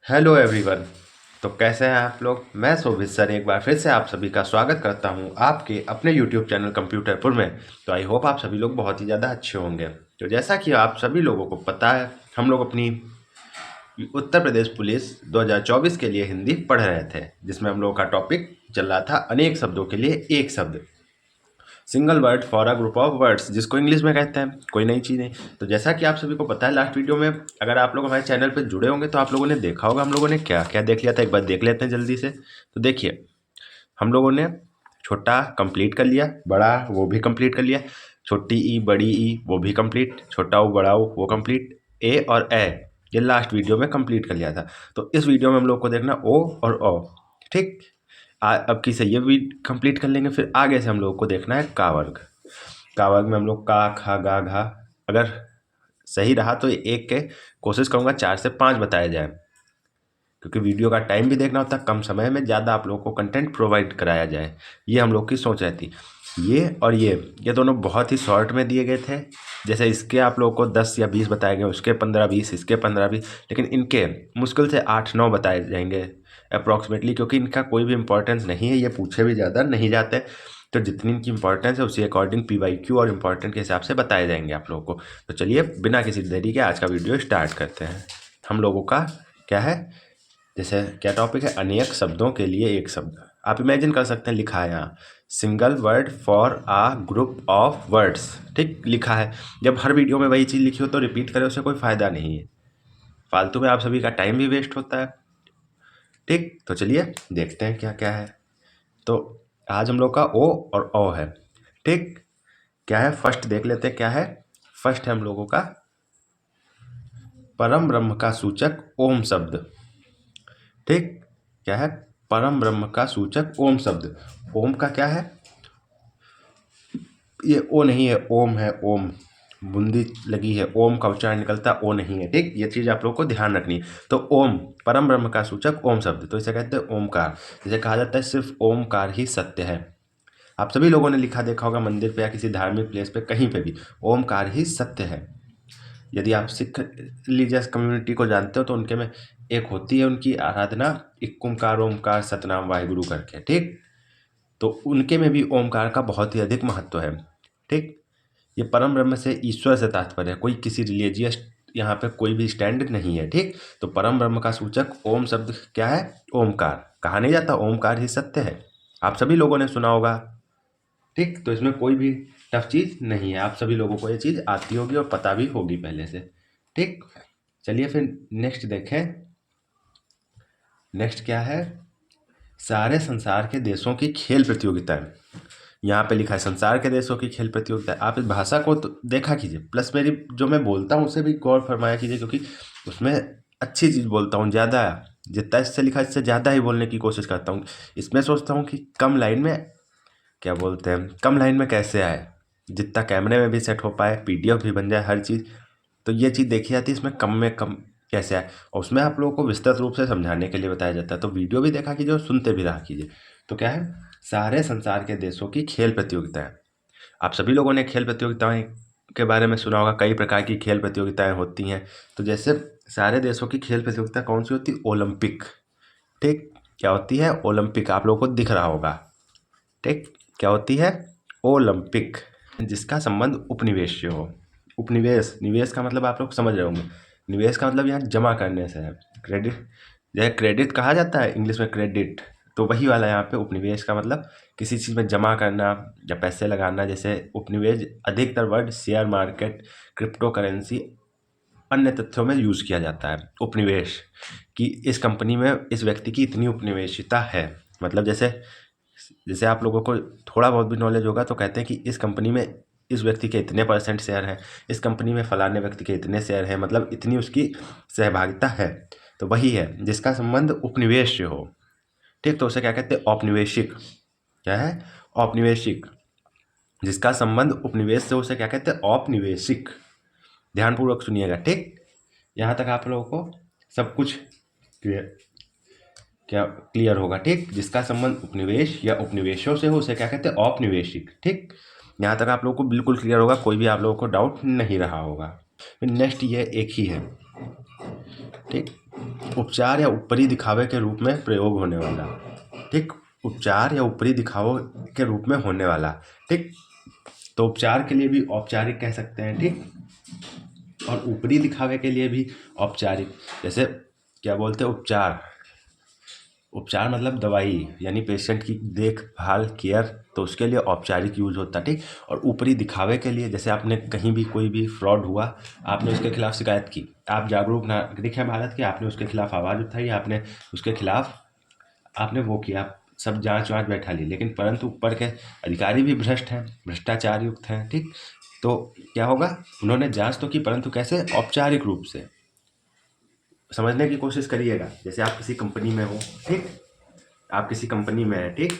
Hello everyone. तो कैसे हैं आप लोग। मैं शोभित सर एक बार फिर से आप सभी का स्वागत करता हूं आपके अपने यूट्यूब चैनल कंप्यूटरपुर में। तो आई होप आप सभी लोग बहुत ही ज़्यादा अच्छे होंगे। तो जैसा कि आप सभी लोगों को पता है, हम लोग अपनी उत्तर प्रदेश पुलिस 2024 के लिए हिंदी पढ़ रहे थे, जिसमें हम लोगों का टॉपिक चल रहा था अनेक शब्दों के लिए एक शब्द, single word for a group of words, जिसको इंग्लिश में कहते हैं। कोई नई चीज़ नहीं। तो जैसा कि आप सभी को पता है, लास्ट वीडियो में अगर आप लोग हमारे चैनल पर जुड़े होंगे तो आप लोगों ने देखा होगा हम लोगों ने क्या क्या देख लिया था। एक बार देख लेते हैं जल्दी से। तो देखिए, हम लोगों ने छोटा कंप्लीट कर लिया, बड़ा वो भी कंप्लीट कर लिया, छोटी ई बड़ी ई वो भी कंप्लीट, छोटा ओ बड़ा ओ वो कंप्लीट, ए और ए ये लास्ट वीडियो में कंप्लीट कर लिया था। तो इस वीडियो में हम लोग को देखना ओ और ओ। ठीक। अब की से ये भी कंप्लीट कर लेंगे। फिर आगे से हम लोग को देखना है का वर्ग। का वर्ग में हम लोग का खा गा घा, अगर सही रहा तो एक के कोशिश करूँगा 4 से 5 बताया जाए, क्योंकि वीडियो का टाइम भी देखना होता है, कम समय में ज़्यादा आप लोगों को कंटेंट प्रोवाइड कराया जाए, ये हम लोग की सोच रहती। ये और ये दोनों बहुत ही शॉर्ट में दिए गए थे। जैसे इसके आप लोगों को 10 या 20 बताए गए, उसके 15-20, इसके 15-20, लेकिन इनके मुश्किल से 8-9 बताए जाएंगे अप्रॉक्सीमेटली, क्योंकि इनका कोई भी इंपॉर्टेंस नहीं है, ये पूछे भी ज़्यादा नहीं जाते। तो जितनी इनकी इंपॉर्टेंस है उसी अकॉर्डिंग PYQ और इम्पॉर्टेंट के हिसाब से बताए जाएंगे आप लोगों को। तो चलिए बिना किसी देरी के आज का वीडियो स्टार्ट करते हैं। हम लोगों का क्या है, जैसे क्या टॉपिक है, अनेक शब्दों के लिए एक शब्द। आप इमेजिन कर सकते हैं, लिखा है यहाँ single word for uh group of words. ठीक लिखा है। जब हर वीडियो में वही चीज़ लिखी हो तो रिपीट करें, उससे कोई फ़ायदा नहीं है, फालतू में आप सभी का टाइम भी वेस्ट होता है। ठीक। तो चलिए देखते हैं क्या क्या है। तो आज हम लोग का ओ और ओ है। ठीक। क्या है फर्स्ट देख लेते हैं क्या है। फर्स्ट है हम लोगों का परम ब्रह्म का सूचक ओम शब्द। ठीक। क्या है, परम ब्रह्म का सूचक ओम शब्द। ओम का क्या है, ये ओ नहीं है, ओम है। ओम बूंदी लगी है, ओम का उच्चारण निकलता, ओ नहीं है। ठीक, ये चीज़ आप लोग को ध्यान रखनी है। तो ओम परम ब्रह्म का सूचक ओम शब्द, तो इसे कहते हैं ओमकार। जिसे कहा जाता है सिर्फ ओमकार ही सत्य है। आप सभी लोगों ने लिखा देखा होगा मंदिर पे या किसी धार्मिक प्लेस पे, कहीं पे भी ओमकार ही सत्य है। यदि आप सिख रिलीजियस कम्युनिटी को जानते हो तो उनके में एक होती है उनकी आराधना, एक ओंकार ओमकार सतनाम वाहिगुरु करके। ठीक। तो उनके में भी ओमकार का बहुत ही अधिक महत्व है। ठीक। ये परम ब्रह्म से ईश्वर से तात्पर्य है, कोई किसी रिलीजियस यहाँ पे कोई भी स्टैंड नहीं है। ठीक। तो परम ब्रह्म का सूचक ओम शब्द क्या है, ओमकार। कहा नहीं जाता ओमकार ही सत्य है, आप सभी लोगों ने सुना होगा। ठीक। तो इसमें कोई भी टफ चीज़ नहीं है, आप सभी लोगों को ये चीज़ आती होगी और पता भी होगी पहले से। ठीक। चलिए फिर नेक्स्ट देखें। नेक्स्ट क्या है, सारे संसार के देशों की खेल प्रतियोगिताएं। यहाँ पे लिखा है संसार के देशों की खेल प्रतियोगिता। आप इस भाषा को तो देखा कीजिए, प्लस मेरी जो मैं बोलता हूँ उसे भी गौर फरमाया कीजिए, क्योंकि उसमें अच्छी चीज़ बोलता हूँ ज़्यादा। जितना इससे लिखा इससे ज़्यादा ही बोलने की कोशिश करता हूँ। इसमें सोचता हूँ कि कम लाइन में क्या बोलते हैं, कम लाइन में कैसे आए, जितना कैमरे में भी सेट हो पाए, PDF भी बन जाए, हर चीज़। तो ये चीज़ देखी जाती है इसमें कम में कम कैसे आए, और उसमें आप लोगों को विस्तृत रूप से समझाने के लिए बताया जाता है। तो वीडियो भी देखा कीजिए और सुनते भी रहा कीजिए। तो क्या है, सारे संसार के देशों की खेल प्रतियोगिताएं। आप सभी लोगों ने खेल प्रतियोगिताएं के बारे में सुना होगा, कई प्रकार की खेल प्रतियोगिताएं होती हैं। तो जैसे सारे देशों की खेल प्रतियोगिता कौन सी होती है, ओलंपिक। ठीक। क्या होती है, ओलंपिक, आप लोगों को दिख रहा होगा। ठीक। क्या होती है, ओलंपिक। जिसका संबंध उपनिवेश से हो। उपनिवेश, निवेश का मतलब आप लोग समझ रहे होंगे। निवेश का मतलब यहाँ जमा करने से है। क्रेडिट, जैसे क्रेडिट कहा जाता है इंग्लिश में क्रेडिट, तो वही वाला यहाँ पे उपनिवेश का मतलब किसी चीज़ में जमा करना या पैसे लगाना। जैसे उपनिवेश अधिकतर word share market, crypto currency, अन्य तथ्यों में यूज़ किया जाता है। उपनिवेश कि इस कंपनी में इस व्यक्ति की इतनी उपनिवेशिता है। मतलब जैसे जैसे आप लोगों को थोड़ा बहुत भी नॉलेज होगा तो कहते हैं कि इस कंपनी में इस व्यक्ति के इतने % शेयर हैं, इस कंपनी में फलाने व्यक्ति के इतने शेयर हैं, मतलब इतनी उसकी सहभागिता है। तो वही है जिसका संबंध उपनिवेश से हो। ठीक। तो उसे क्या कहते हैं, औपनिवेशिक। क्या है, औपनिवेशिक। जिसका संबंध उपनिवेश से, उसे क्या कहते हैं, औपनिवेशिक। ध्यानपूर्वक सुनिएगा। ठीक। यहाँ तक आप लोगों को सब कुछ क्या क्लियर होगा। ठीक। जिसका संबंध उपनिवेश या उपनिवेशों से हो उसे क्या कहते हैं, औपनिवेशिक। ठीक। यहाँ तक आप लोगों को बिल्कुल क्लियर होगा, कोई भी आप लोगों को डाउट नहीं रहा होगा। फिर नेक्स्ट ये एक ही है। ठीक। उपचार या ऊपरी दिखावे के रूप में प्रयोग होने वाला। ठीक, उपचार या ऊपरी दिखावे के रूप में होने वाला। ठीक, तो उपचार के लिए भी औपचारिक कह सकते हैं। ठीक, और ऊपरी दिखावे के लिए भी औपचारिक। जैसे क्या बोलते हैं, उपचार, उपचार मतलब दवाई, यानी पेशेंट की देखभाल, केयर, तो उसके लिए औपचारिक यूज होता है। ठीक, और ऊपरी दिखावे के लिए, जैसे आपने कहीं भी कोई भी फ्रॉड हुआ, आपने उसके खिलाफ शिकायत की, आप जागरूक नागरिक हैं भारत के, आपने उसके खिलाफ आवाज़ उठाई, आपने उसके खिलाफ आपने वो किया, सब जांच वाँच बैठा ली, लेकिन परंतु ऊपर के अधिकारी भी भ्रष्ट हैं, भ्रष्टाचार युक्त हैं। ठीक, तो क्या होगा, उन्होंने जांच तो की, परंतु कैसे, औपचारिक रूप से। समझने की कोशिश करिएगा। जैसे आप किसी कंपनी में हो, ठीक, आप किसी कंपनी में हैं, ठीक,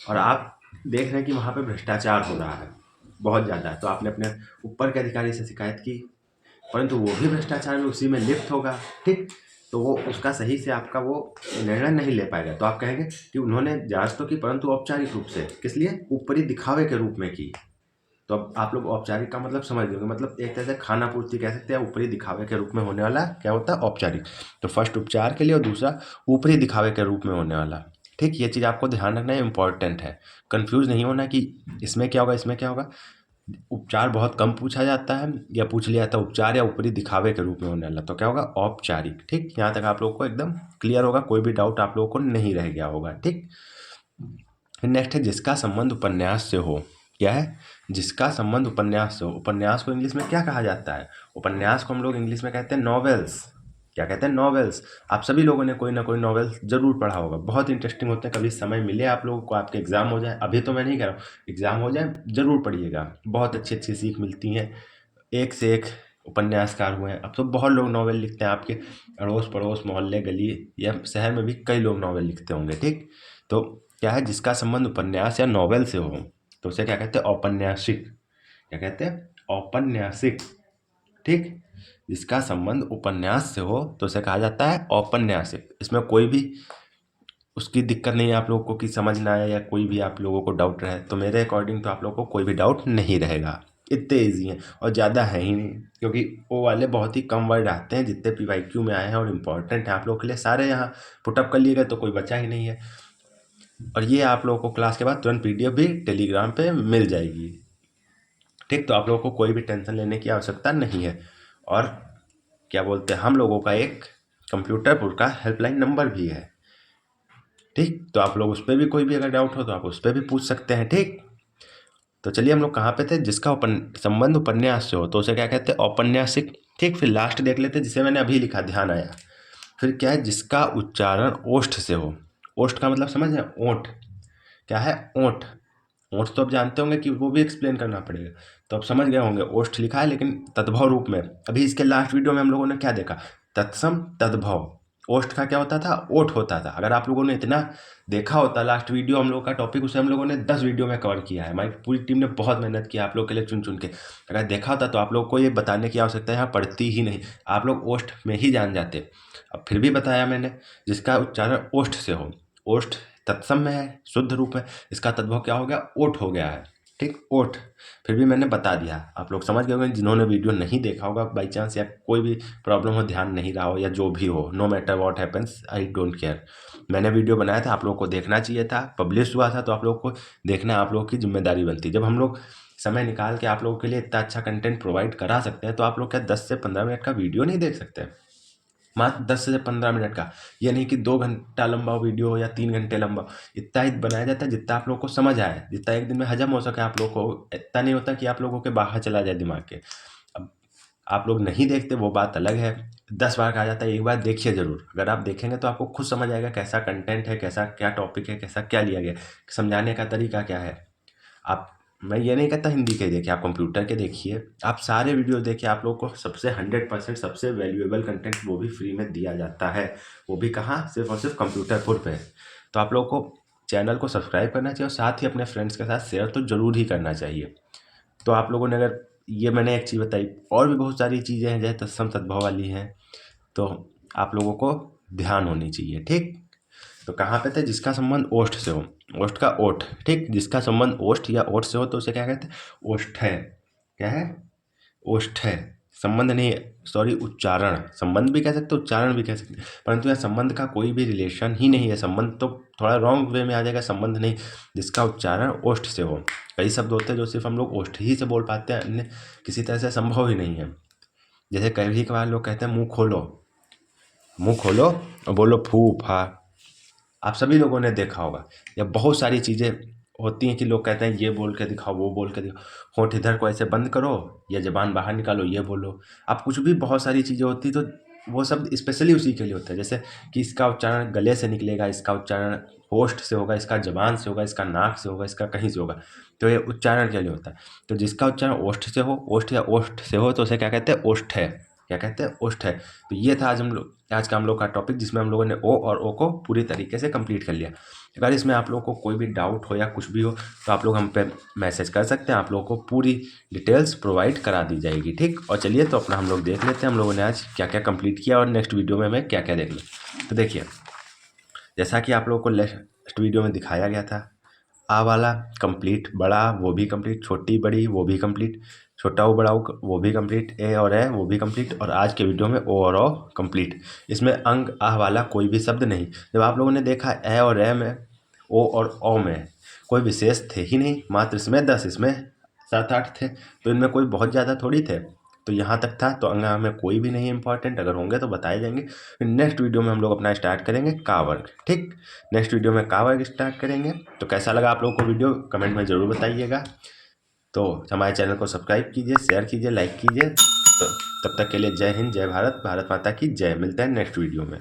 और आप देख रहे हैं कि वहाँ पे भ्रष्टाचार हो रहा है बहुत ज़्यादा, तो आपने अपने ऊपर के अधिकारी से शिकायत की, परंतु वो भी भ्रष्टाचार में उसी में लिप्त होगा। ठीक, तो वो उसका सही से आपका वो निर्णय नहीं ले पाएगा, तो आप कहेंगे कि उन्होंने जांच तो की, परंतु औपचारिक रूप से, किस लिए, ऊपरी दिखावे के रूप में की। तो अब आप लोग औपचारिक का मतलब समझ गए, मतलब एक तरह से खाना पूर्ति कह सकते हैं, ऊपरी दिखावे के रूप में होने वाला क्या होता है, औपचारिक। तो फर्स्ट उपचार के लिए और दूसरा ऊपरी दिखावे के रूप में होने वाला। ठीक, ये चीज़ आपको ध्यान रखना है, इंपॉर्टेंट है। कंफ्यूज नहीं होना कि इसमें क्या होगा, इसमें क्या होगा। उपचार बहुत कम पूछा जाता है, या पूछ लिया था उपचार या ऊपरी दिखावे के रूप में होने वाला, तो क्या होगा, औपचारिक। ठीक, यहाँ तक आप लोगों को एकदम क्लियर होगा, कोई भी डाउट आप लोगों को नहीं रह गया होगा। ठीक, फिर नेक्स्ट है जिसका संबंध उपन्यास से हो। क्या है, जिसका संबंध उपन्यास से हो। उपन्यास को इंग्लिश में क्या कहा जाता है, उपन्यास को हम लोग इंग्लिश में कहते हैं नॉवेल्स। क्या कहते हैं, नॉवेल्स। आप सभी लोगों ने कोई ना कोई नॉवेल जरूर पढ़ा होगा, बहुत इंटरेस्टिंग होते हैं। कभी समय मिले आप लोगों को, आपके एग्जाम हो जाए, अभी तो मैं नहीं कह रहा हूँ, एग्जाम हो जाए जरूर पढ़िएगा, बहुत अच्छी अच्छी सीख मिलती हैं। एक से एक उपन्यासकार हुए हैं, अब तो बहुत लोग नॉवेल लिखते हैं, आपके अड़ोस पड़ोस, मोहल्ले, गली या शहर में भी कई लोग नॉवेल लिखते होंगे। ठीक, तो क्या है, जिसका संबंध उपन्यास या नॉवेल से हो, तो उसे क्या कहते हैं, औपन्यासिक। क्या कहते हैं, औपन्यासिक। ठीक, जिसका संबंध उपन्यास से हो तो उसे कहा जाता है औपन्यासिक। इसमें कोई भी उसकी दिक्कत नहीं है आप लोगों को कि समझ ना आए, या कोई भी आप लोगों को डाउट रहे, तो मेरे अकॉर्डिंग तो आप लोगों को कोई भी डाउट नहीं रहेगा। इतने ईजी हैं और ज़्यादा है ही नहीं, क्योंकि वो वाले बहुत ही कम वर्ड आते हैं जितने PYQ में आए हैं और इम्पोर्टेंट हैं आप लोगों के लिए, सारे यहाँ पुटअप कर लिए गए, तो कोई बचा ही नहीं है। और ये आप लोगों को क्लास के बाद तुरंत PDF भी टेलीग्राम पे मिल जाएगी। ठीक, तो आप लोगों को कोई भी टेंशन लेने की आवश्यकता नहीं है। और क्या बोलते हैं, हम लोगों का एक कंप्यूटरपुर का हेल्पलाइन नंबर भी है। ठीक, तो आप लोग उस पर भी, कोई भी अगर डाउट हो तो आप उस पर भी पूछ सकते हैं। ठीक, तो चलिए हम लोग कहाँ पे थे, जिसका संबंध उपन्यास से हो तो उसे क्या कहते हैं, औपन्यासिक। ठीक, फिर लास्ट देख लेते हैं, जिसे मैंने अभी लिखा, ध्यान आया। फिर क्या है, जिसका उच्चारण ओष्ठ से हो। ओष्ठ का मतलब समझ है, ओंठ। क्या है, ओंठ। ओंठ तो आप जानते होंगे कि वो भी एक्सप्लेन करना पड़ेगा, तो आप समझ गए होंगे, ओष्ठ लिखा है लेकिन तद्भव रूप में। अभी इसके लास्ट वीडियो में हम लोगों ने क्या देखा, तत्सम तद्भव। ओष्ठ का क्या होता था, ओठ होता था। अगर आप लोगों ने इतना देखा होता, लास्ट वीडियो हम लोग का टॉपिक, उसे हम लोगों ने 10 वीडियो में कवर किया है, हमारी पूरी टीम ने बहुत मेहनत की आप लोग के लिए चुन चुन के। अगर देखा होता तो आप लोग को ये बताने की आवश्यकता यहाँ पड़ती ही नहीं, आप लोग ओष्ठ में ही जान जाते। अब फिर भी बताया मैंने, जिसका उच्चारण ओष्ठ से हो। ओष्ठ तत्सम में है, शुद्ध रूप में, इसका तद्भव क्या हो गया, ओठ हो गया है। ठीक, ओठ। फिर भी मैंने बता दिया, आप लोग समझ गए होंगे। जिन्होंने वीडियो नहीं देखा होगा बाई चांस, या कोई भी प्रॉब्लम हो, ध्यान नहीं रहा हो, या जो भी हो, no matter what happens, I don't care. मैंने वीडियो बनाया था, आप लोगों को देखना चाहिए था, पब्लिश हुआ था, तो आप लोग को देखना आप लोगों की जिम्मेदारी बनती। जब हम लोग समय निकाल के आप लोगों के लिए इतना अच्छा कंटेंट प्रोवाइड करा सकते हैं, तो आप लोग क्या 10 से 15 मिनट का वीडियो नहीं देख सकते, मात्र 10 से 15 मिनट का। ये नहीं कि 2 घंटा लंबा वीडियो हो या 3 घंटे लंबा, इतना ही बनाया जाता है जितना आप लोग को समझ आए, जितना एक दिन में हजम हो सके आप लोग को। इतना नहीं होता कि आप लोगों के बाहर चला जाए दिमाग के। अब आप लोग नहीं देखते वो बात अलग है, 10 बार कहा जाता है, एक बार देखिए ज़रूर। अगर आप देखेंगे तो आपको खुद समझ आएगा कैसा कंटेंट है, कैसा क्या टॉपिक है, कैसा क्या लिया गया, समझाने का तरीका क्या है। आप, मैं ये नहीं कहता हिंदी के देखिए, आप कंप्यूटर के देखिए, आप सारे वीडियो देखिए, आप लोग को सबसे 100% सबसे वैल्यूएबल कंटेंट वो भी फ्री में दिया जाता है। वो भी कहाँ, सिर्फ और सिर्फ कंप्यूटरपुर पे। तो आप लोग को चैनल को सब्सक्राइब करना चाहिए और साथ ही अपने फ्रेंड्स के साथ शेयर तो ज़रूर ही करना चाहिए। तो आप लोगों ने अगर, ये मैंने एक चीज़ बताई, और भी बहुत सारी चीज़ें हैं जैसे तत्सम तद्भव वाली हैं, तो आप लोगों को ध्यान होनी चाहिए। ठीक, तो कहाँ पे थे, जिसका संबंध ओष्ठ से हो। ओष्ठ का ओठ। ठीक, जिसका संबंध ओष्ठ या ओठ से हो तो उसे क्या कहते हैं, ओष्ठ है। क्या है, ओष्ठ है। संबंध नहीं, सॉरी उच्चारण, संबंध भी कह सकते उच्चारण भी कह सकते, परंतु यह संबंध का कोई भी रिलेशन ही नहीं है। संबंध तो थोड़ा रॉन्ग वे में आ जाएगा, संबंध नहीं जिसका उच्चारण ओष्ठ से हो। कई शब्द होते हैं जो सिर्फ हम लोग ओष्ठ ही से बोल पाते हैं, अन्य किसी तरह से संभव ही नहीं है। जैसे कभी कभार लोग कहते हैं मुंह खोलो, मुंह खोलो और बोलो फू फा। आप सभी लोगों ने देखा होगा, या बहुत सारी चीज़ें होती हैं कि लोग कहते हैं ये बोल के दिखाओ, वो बोल के दिखाओ, होंठ इधर को ऐसे बंद करो या ज़बान बाहर निकालो, ये बोलो। आप कुछ भी, बहुत सारी चीज़ें होती तो वो सब स्पेशली उसी के लिए होता है। जैसे कि इसका उच्चारण गले से निकलेगा, इसका उच्चारण होष्ठ से होगा, इसका जबान से होगा, इसका नाक से होगा, इसका कहीं से होगा, तो ये उच्चारण के लिए होता है। तो जिसका उच्चारण ओष्ठ से हो, ओष्ठ या ओष्ठ से हो, तो उसे क्या कहते हैं? ओष्ठ है। क्या कहते हैं? ओष्ठ है। तो ये था आज का हम लोग का टॉपिक, जिसमें हम लोगों ने ओ और ओ को पूरी तरीके से कंप्लीट कर लिया। अगर इसमें आप लोगों को कोई भी डाउट हो या कुछ भी हो तो आप लोग हम पे मैसेज कर सकते हैं, आप लोगों को पूरी डिटेल्स प्रोवाइड करा दी जाएगी। ठीक, और चलिए तो अपना हम लोग देख लेते हैं हम लोगों ने आज क्या क्या कंप्लीट किया और नेक्स्ट वीडियो में हमें क्या क्या देखना। तो देखिए, जैसा कि आप लोगों को लास्ट वीडियो में दिखाया गया था, आ वाला कंप्लीट, बड़ा वो भी कंप्लीट, छोटी बड़ी वो भी कंप्लीट, छोटा ओ बड़ा ओ वो भी कंप्लीट, ए और ए वो भी कंप्लीट, और आज के वीडियो में ओ और ओ कंप्लीट। इसमें अंग आह वाला कोई भी शब्द नहीं। जब आप लोगों ने देखा ए और ए में, ओ और ओ में कोई विशेष थे ही नहीं, मात्र इसमें 10, इसमें 7-8 थे, तो इनमें कोई बहुत ज़्यादा थोड़ी थे। तो यहाँ तक था, तो अंग आह में कोई भी नहीं इंपॉर्टेंट, अगर होंगे तो बताए जाएंगे। फिर नेक्स्ट वीडियो में हम लोग अपना स्टार्ट करेंगे का वर्ग। ठीक, नेक्स्ट वीडियो में का वर्ग स्टार्ट करेंगे। तो कैसा लगा आप लोगों को वीडियो, कमेंट में ज़रूर बताइएगा। तो हमारे चैनल को सब्सक्राइब कीजिए, शेयर कीजिए, लाइक कीजिए। तो तब तक के लिए जय हिंद, जय भारत, भारत माता की जय। मिलते हैं नेक्स्ट वीडियो में।